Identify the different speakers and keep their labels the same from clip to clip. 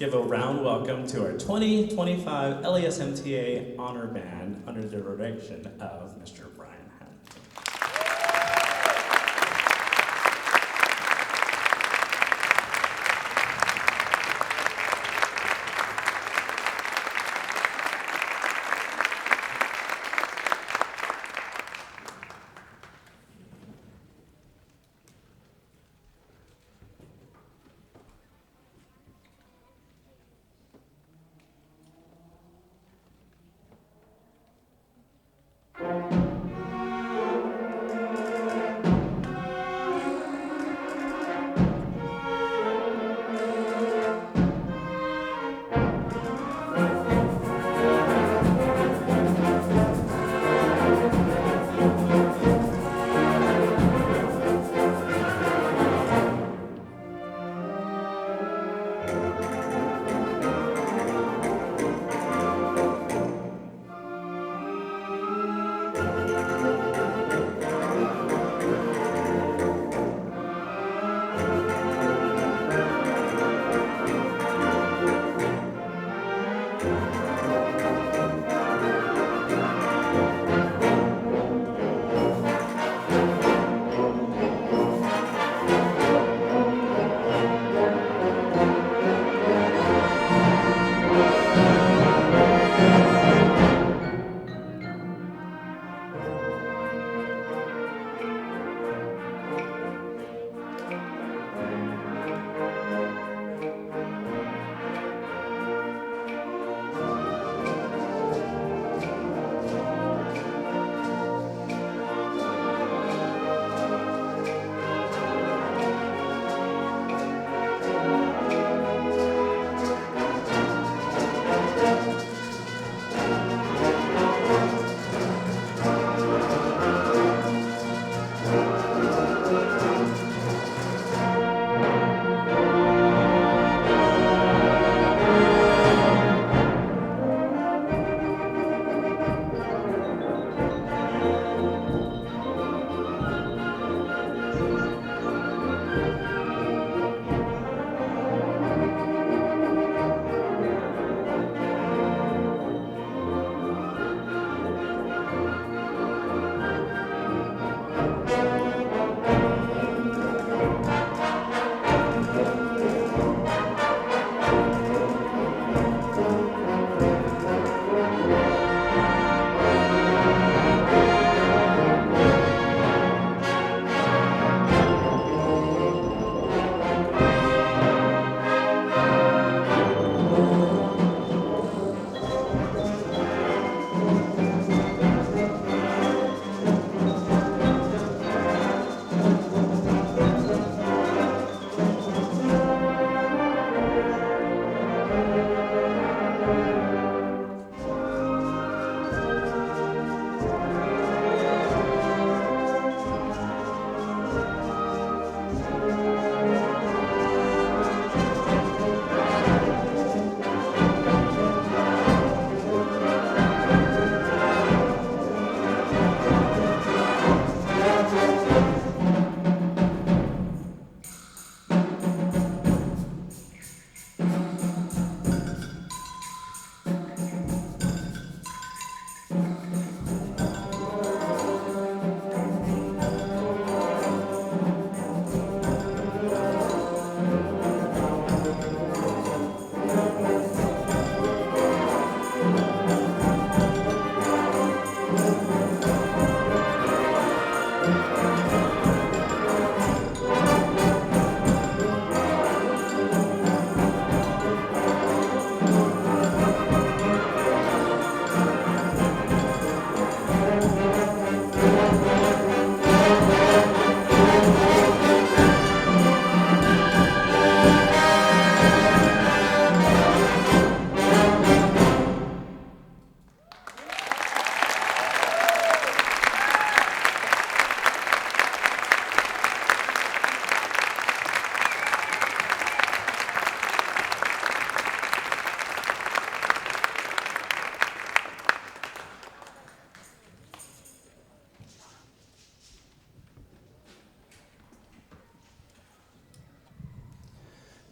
Speaker 1: give a round welcome to our 2025 LASMTA Honor Band under the direction of Mr. Brian Huntington.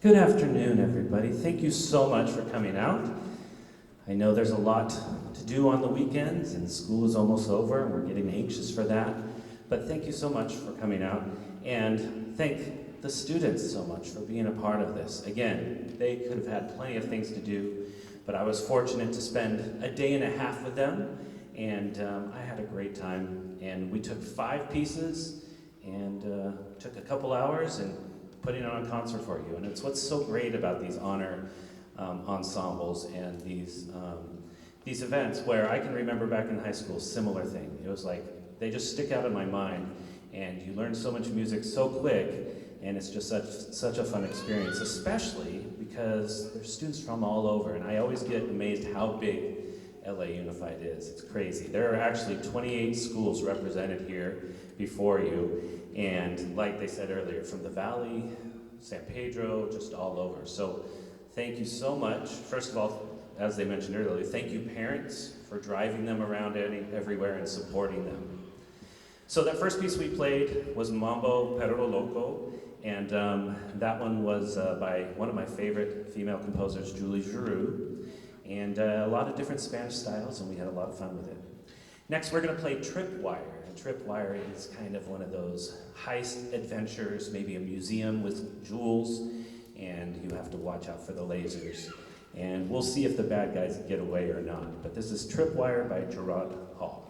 Speaker 2: Good afternoon, everybody. Thank you so much for coming out. I know there's a lot to do on the weekends, and school is almost over, and we're getting anxious for that. But thank you so much for coming out, and thank the students so much for being a part of this. Again, they could have had plenty of things to do, but I was fortunate to spend a day and a half with them, and I had a great time. And we took 5 pieces, and took a couple hours, and putting on a concert for you. And it's what's so great about these honor ensembles and these events, where I can remember back in high school, similar thing. It was like, they just stick out in my mind, and you learn so much music so quick, and it's just such a fun experience, especially because there's students from all over, and I always get amazed how big LA Unified is. It's crazy. There are actually 28 schools represented here before you, and like they said earlier, from the Valley, San Pedro, just all over. So thank you so much. First of all, as they mentioned earlier, thank you parents for driving them around everywhere and supporting them. So that first piece we played was Mambo Perro Loco, and that one was by one of my favorite female composers, Julie Giroux, and a lot of different Spanish styles, and we had a lot of fun with it. Next, we're going to play Tripwire. And Tripwire is kind of one of those heist adventures, maybe a museum with jewels, and you have to watch out for the lasers. And we'll see if the bad guys get away or not. But this is Tripwire by Gerard Hall.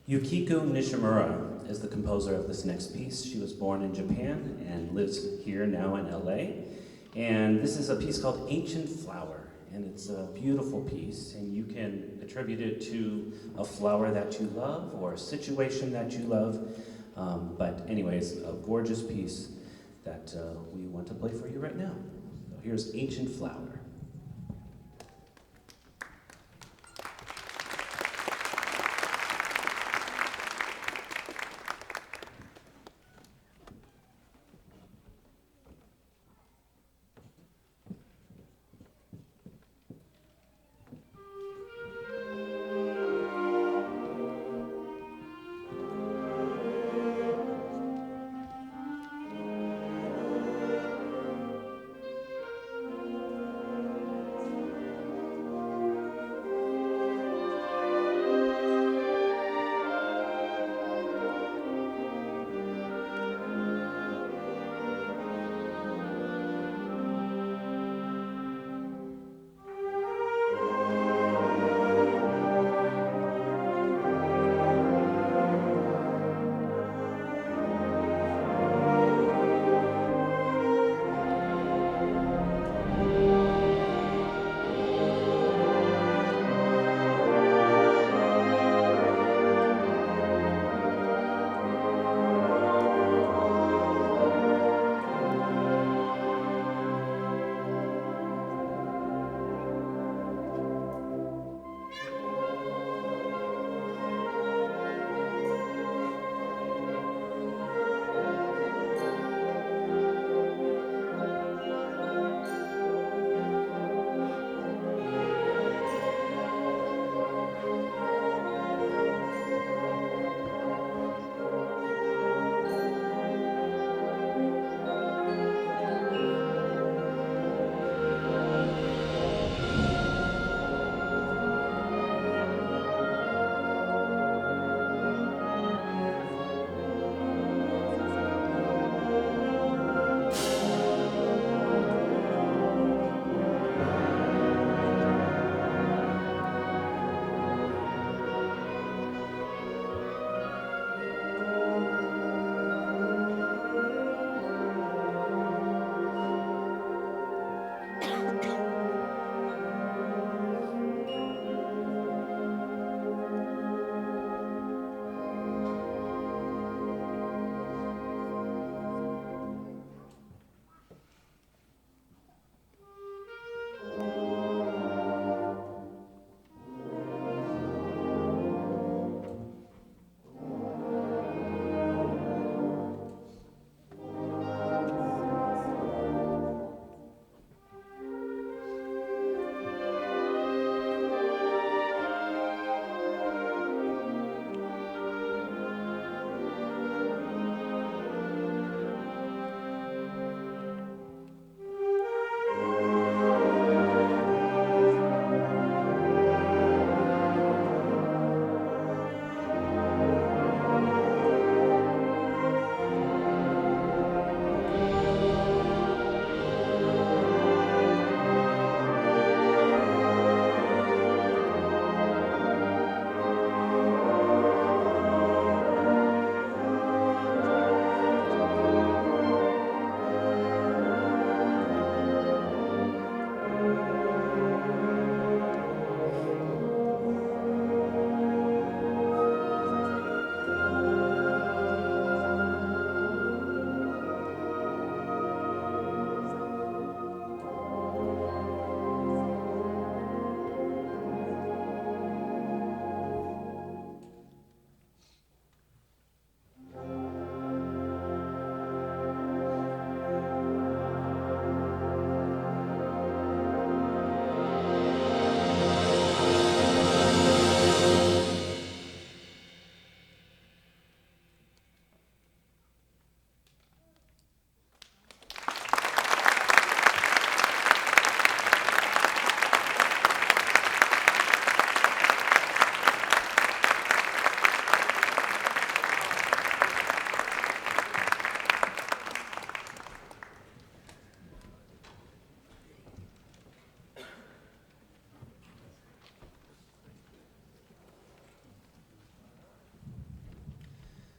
Speaker 2: Yukiko Nishimura is the composer of this next piece. She was born in Japan and lives here now in LA. And this is a piece called Ancient Flower. And it's a beautiful piece, and you can attribute it to a flower that you love or a situation that you love. But anyways, a gorgeous piece that we want to play for you right now. So here's Ancient Flower.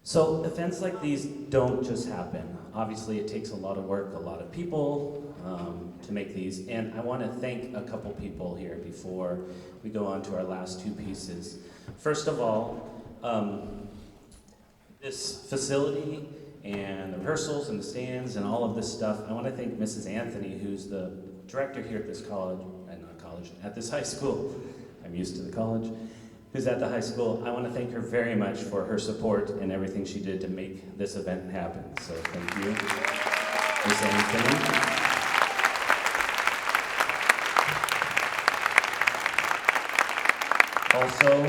Speaker 2: So events like these don't just happen. Obviously, it takes a lot of work, a lot of people to make these. And I want to thank a couple people here before we go on to our last two pieces. First of all, this facility and the rehearsals and the stands and all of this stuff, I want to thank Mrs. Anthony, who's the director here at this college, not college, at this high school. I'm used to the college. Who's at the high school. I want to thank her very much for her support and everything she did to make this event happen. So thank you, Miss Anthony. Also,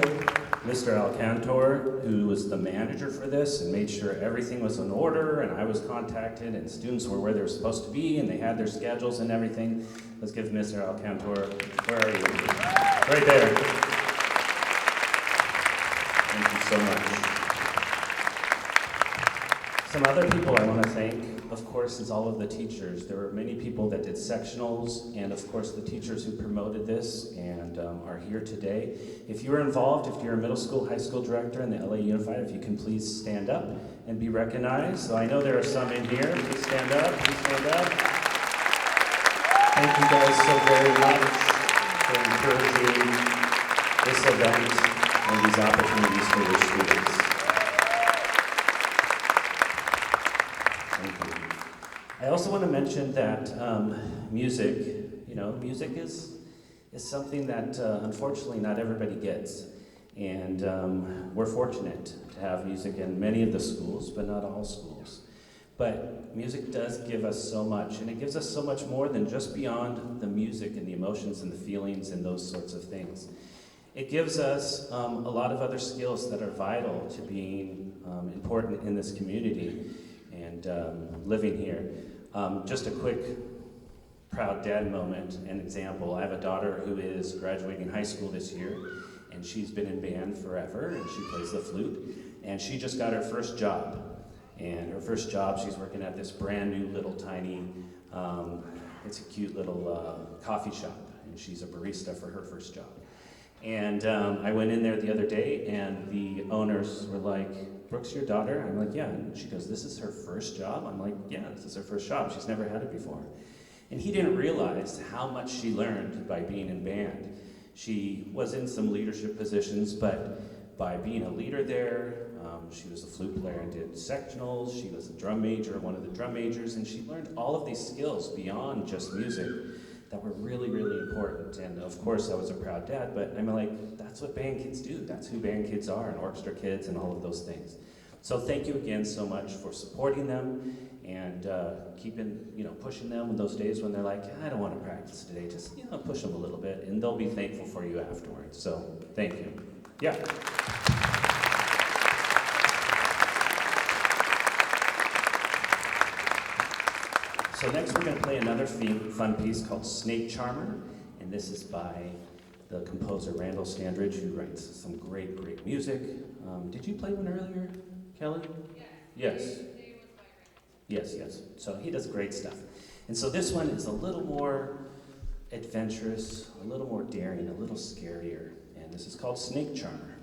Speaker 2: Mr. Alcantor, who was the manager for this and made sure everything was in order, and I was contacted, and students were where they were supposed to be, and they had their schedules and everything. Let's give Mr. Alcantor, where are you? Right there. Thank you so much. Some other people I want to thank, of course, is all of the teachers. There were many people that did sectionals, and of course the teachers who promoted this and are here today. If you're involved, if you're a middle school, high school director in the LA Unified, if you can please stand up and be recognized. So I know there are some in here. Please stand up, please stand up. Thank you guys so very much for encouraging this event and these opportunities for your students. Thank you. I also want to mention that music, music is something that unfortunately not everybody gets. And we're fortunate to have music in many of the schools, but not all schools. But music does give us so much, and it gives us so much more than just beyond the music and the emotions and the feelings and those sorts of things. It gives us a lot of other skills that are vital to being important in this community and living here. Just a quick proud dad moment and example. I have a daughter who is graduating high school this year, and she's been in band forever, and she plays the flute, and she just got her first job. And her first job, she's working at this brand new little tiny, it's a cute little coffee shop, and she's a barista for her first job. And I went in there the other day, and the owners were like, "Brooke's your daughter?" I'm like, "Yeah." And she goes, "This is her first job?" I'm like, "Yeah, this is her first job. She's never had it before." And he didn't realize how much she learned by being in band. She was in some leadership positions, but by being a leader there, she was a flute player and did sectionals. She was a drum major, one of the drum majors, and she learned all of these skills beyond just music that were really, really important. And of course, I was a proud dad, but I'm like, that's what band kids do. That's who band kids are, and orchestra kids, and all of those things. So thank you again so much for supporting them and keeping, pushing them in those days when they're like, "I don't want to practice today." Just, push them a little bit, and they'll be thankful for you afterwards. So thank you. Yeah. So next we're going to play another fun piece called Snake Charmer, and this is by the composer Randall Standridge, who writes some great, great music. Did you play one earlier, Kelly? Yes. Yes. So he does great stuff. And so this one is a little more adventurous, a little more daring, a little scarier, and this is called Snake Charmer.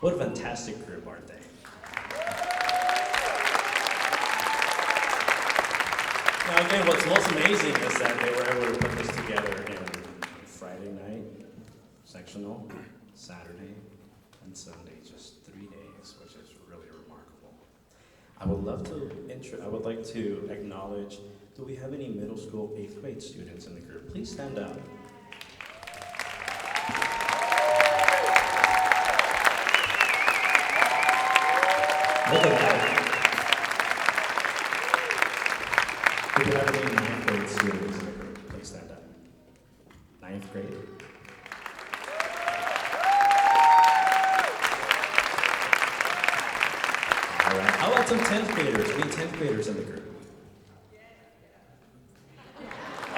Speaker 1: What a fantastic group, aren't they? Now again, what's most amazing is that they were able to put this together in Friday night, sectional, Saturday, and Sunday, just 3 days, which is really remarkable. I would like to acknowledge, do we have any middle school 8th grade students in the group? Please stand up. Look at that. Do we have any 9th grade students in the group? Please stand up. 9th grade. All right. How about some 10th graders? Any 10th graders in the group?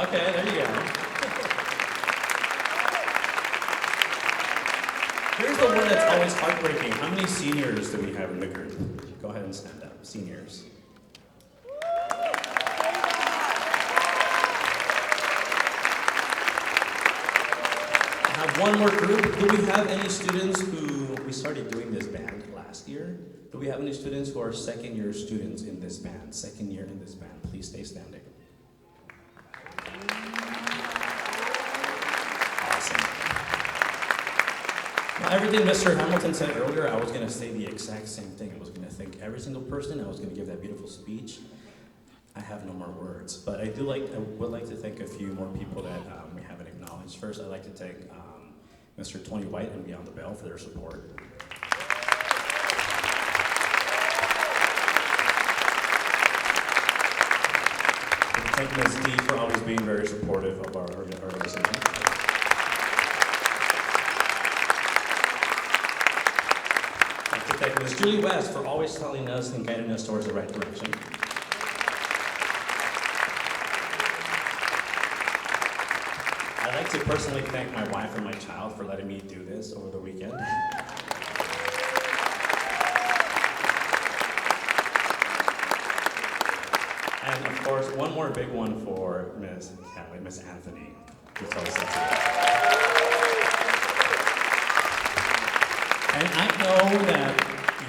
Speaker 1: Okay, there you go. Here's the one that's always heartbreaking. How many seniors do we have in the group? Go ahead and stand up. Seniors.
Speaker 3: One more group. Do we have any students who, we started doing this band last year. Do we have any students who are second year students in this band? Second year in this band. Please stay standing. Awesome. Now, everything Mr. Hamilton said earlier, I was going to say the exact same thing. I was going to thank every single person. I was going to give that beautiful speech. I have no more words, but I would like to thank a few more people that we haven't acknowledged. First, I'd like to thank Mr. Tony White and Beyond the Bell for their support. Thank Ms. D for always being very supportive of our organization. I'd like to thank Ms. Julie West for always telling us and guiding us towards the right direction. I'd like to personally thank my wife and my child for letting me do this over the weekend. And of course, one more big one for Miss Anthony, who told us that. And I know that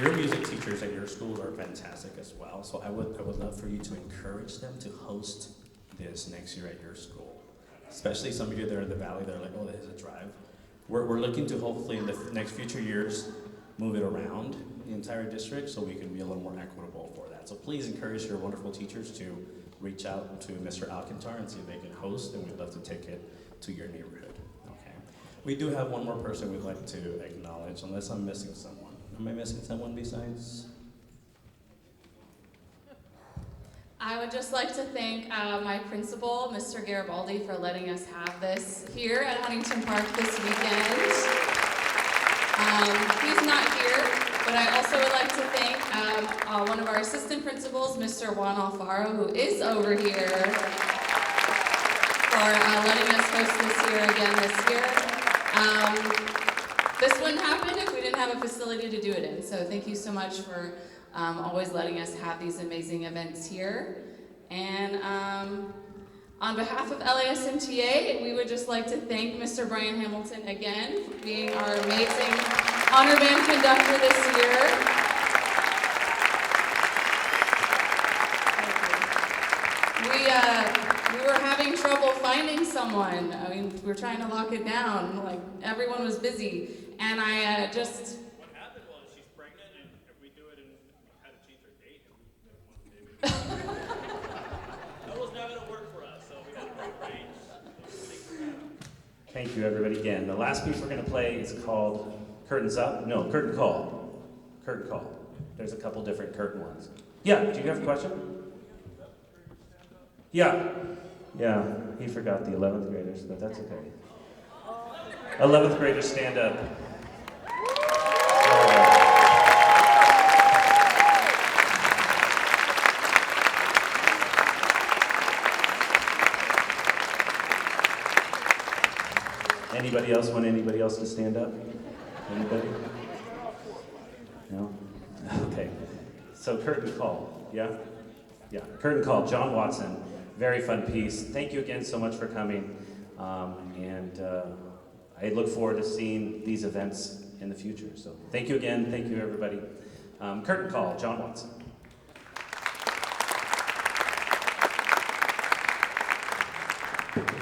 Speaker 3: your music teachers at your schools are fantastic as well, so I would love for you to encourage them to host this next year at your school. Especially some of you that are in the valley, they're like, oh, that is a drive. We're looking to hopefully in the next future years move it around the entire district so we can be a little more equitable for that. So please encourage your wonderful teachers to reach out to Mr. Alcantar and see if they can host, and we'd love to take it to your neighborhood. Okay. We do have one more person we'd like to acknowledge, unless I'm missing someone. Am I missing someone besides?
Speaker 4: I would just like to thank my principal, Mr. Garibaldi, for letting us have this here at Huntington Park this weekend. He's not here, but I also would like to thank one of our assistant principals, Mr. Juan Alfaro, who is over here, for letting us host this year again this year. This wouldn't happen if we didn't have a facility to do it in, so thank you so much for always letting us have these amazing events here. And on behalf of LASMTA, we would just like to thank Mr. Brian Hamilton again for being our amazing honor band conductor this year. We were having trouble finding someone. I mean, we were trying to lock it down. Like, everyone was busy. And I just...
Speaker 1: What happened was she's pregnant and we do it and had to change her date and we didn't want the baby. That was not going to work for us, so we had to rearrange.
Speaker 2: Thank you, everybody, again. The last piece we're going to play is called Curtains Up. No, Curtain Call. Curtain Call. There's a couple different curtain ones. Yeah, do you have a question? Yeah. Yeah, he forgot the 11th graders, but that's okay. 11th graders, stand up. Anybody else want anybody else to stand up? Anybody? No? Okay. So curtain call, yeah? Yeah, curtain call, John Watson. Very fun piece. Thank you again so much for coming. I look forward to seeing these events in the future. So thank you again. Thank you, everybody. Curtain call, John Watson.
Speaker 1: Thank you.